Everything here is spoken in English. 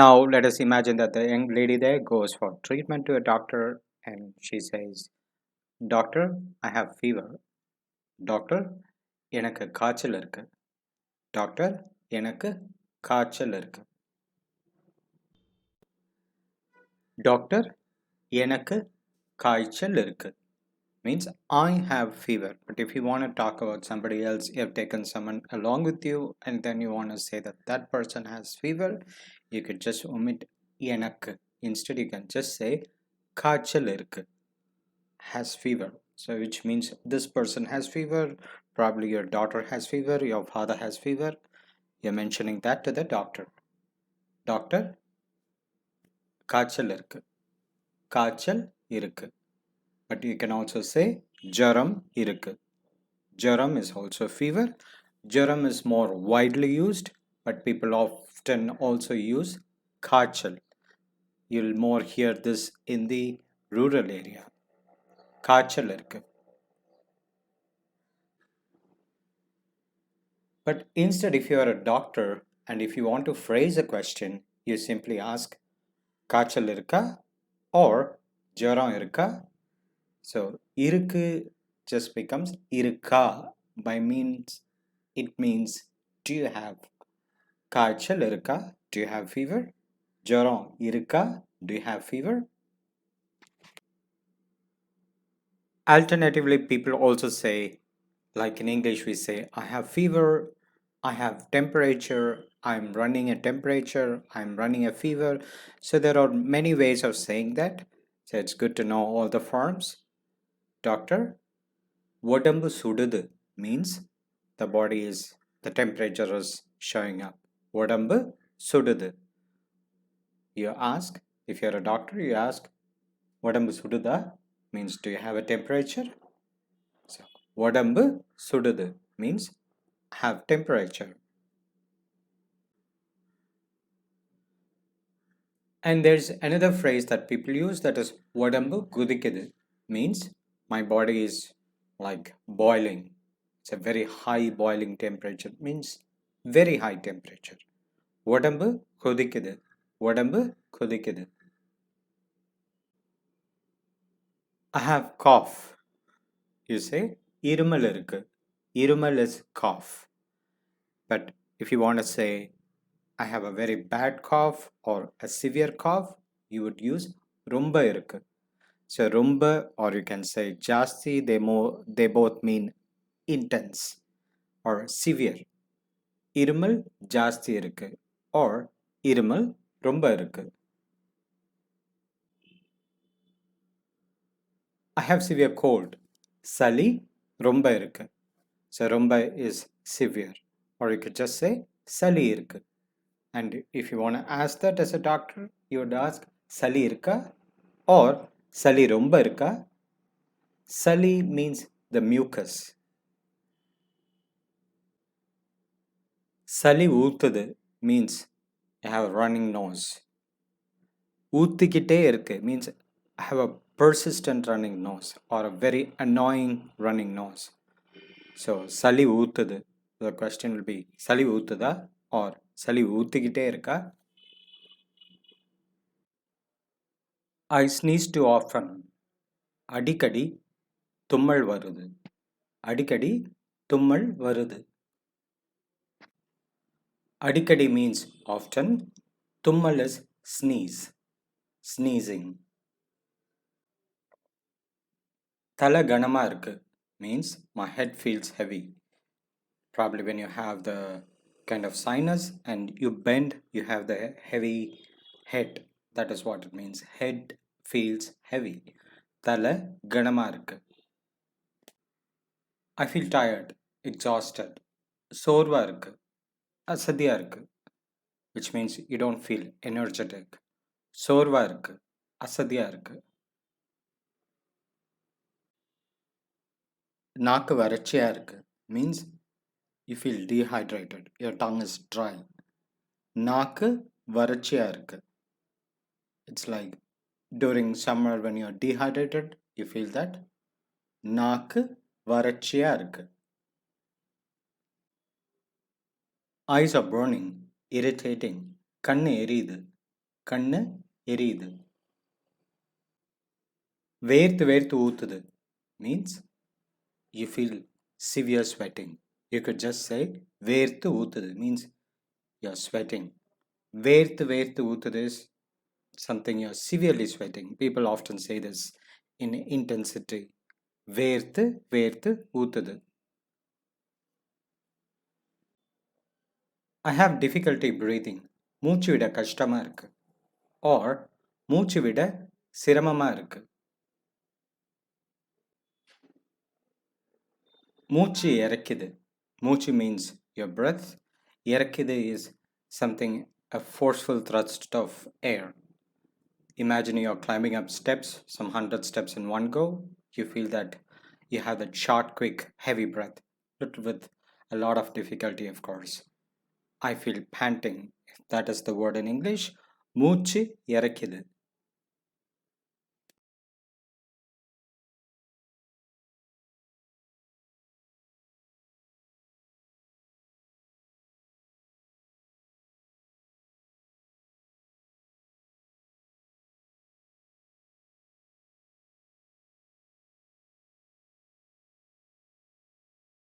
Now let us imagine that the young lady there goes for treatment to a doctor and she says, "Doctor, I have fever. Doctor, எனக்கு காய்ச்சல் இருக்கு. Doctor, எனக்கு காய்ச்சல் இருக்கு. Doctor, எனக்கு காய்ச்சல் இருக்கு means I have fever. But if you want to talk about somebody else, you have taken someone along with you and then you want to say that that person has fever, you could just omit எனக்கு. Instead you can just say காய்ச்சல் இருக்கு, has fever. So which means this person has fever, probably your daughter has fever, your father has fever. You're mentioning that to the doctor. Doctor, காய்ச்சல் இருக்கு. காய்ச்சல் இருக்கு. But you can also say ஜரம் இருக்கு. Jaram is also fever. Jaram is more widely used, but people often also use kachal. You'll more hear this in the rural area. Kachal irukku. But instead, if you are a doctor and if you want to phrase a question, you simply ask kachal irukka or jaram irukka. So irukku just becomes irukka by means it means do you have காய்ச்சல் இருக்கா? Do you have fever? ஜுரம் இருக்கா? Do you have fever? Alternatively, people also say, like in English we say, I have fever, I have temperature, I'm running a temperature, I'm running a fever. So there are many ways of saying that. So it's good to know all the forms. Doctor, உடம்பு சுடுது means the body is, the temperature is showing up. உடம்பு சுடுது. You ask, if you're a doctor, you ask, உடம்பு சுடுதா means do you have a temperature? So, உடம்பு சுடுது means have temperature. And there's another phrase that people use that is உடம்பு குதிக்குது means my body is like boiling. It's a very high boiling temperature means very high temperature. உடம்பு கொதிக்குது. உடம்பு கொதிக்குது. I have cough. You say இருமல் இருக்கு. இருமல் is cough. But if you want to say I have a very bad cough or a severe cough, you would use ரொம்ப இருக்கு. So ரொம்ப or you can say ஜாஸ்தி, they both mean intense or severe. இருமல் ஜாஸ்தி இருக்கு or இருமல் ரொம்ப இருக்கு. I have severe cold. சளி ரொம்ப இருக்கு. So ரொம்ப is severe. Or you could just say சளி இருக்கு. And if you want to ask that as a doctor, you would ask சளி இருக்கா or சளி ரொம்ப இருக்கா. சளி means the mucus. சளி ஊத்துது means I have a running nose. oothikittAe இருக்கு means I have a persistent running nose or a very annoying running nose. So சளி ஊத்துது. The question will be சளி ஊத்துதா or சளி ஊத்திக்கிட்டே இருக்கா. I sneeze too often. அடிக்கடி தும்மல் வருது. அடிக்கடி தும்மல் வருது. அடிக்கடி means often. தும்மல் is sneeze. Sneezing. தலை கனமா இருக்கு means my head feels heavy. Probably when you have the kind of sinus and you bend, you have the heavy head. That is what it means. Head feels heavy. தலை கனமா இருக்கு. I feel tired, exhausted. சோர்வா இருக்கு. அசதியா இருக்கு. Which means you don't feel energetic. சோர்வா இருக்கு. அசதியா இருக்கு. நாக்கு வறட்சியா இருக்கு means you feel dehydrated. Your tongue is dry. நாக்கு வறட்சியா இருக்கு. It's like during summer when you're dehydrated, you feel that. நாக்கு வறட்சியா இருக்கு. Eyes are burning, irritating. கண்ணு எரியுது. kannu eriyudhu. Verthu ootthudhu means you feel severe sweating. You could just say verthu ootthudhu means you're sweating. Verthu ootthudhu is something you're severely sweating. People often say this in intensity. Verthu ootthudhu. I have difficulty breathing. மூச்சு விட கஷ்டமா இருக்கு. Or மூச்சு விட சிரமமா இருக்கு. மூச்சு இறைக்குது. மூச்சு means your breath. இறைக்குது is something, a forceful thrust of air. Imagine you're climbing up steps, some 100 steps in one go. You feel that you have that short, quick, heavy breath, but with a lot of difficulty, of course. I feel panting. That is the word in English. மூச்சு இறைக்குது.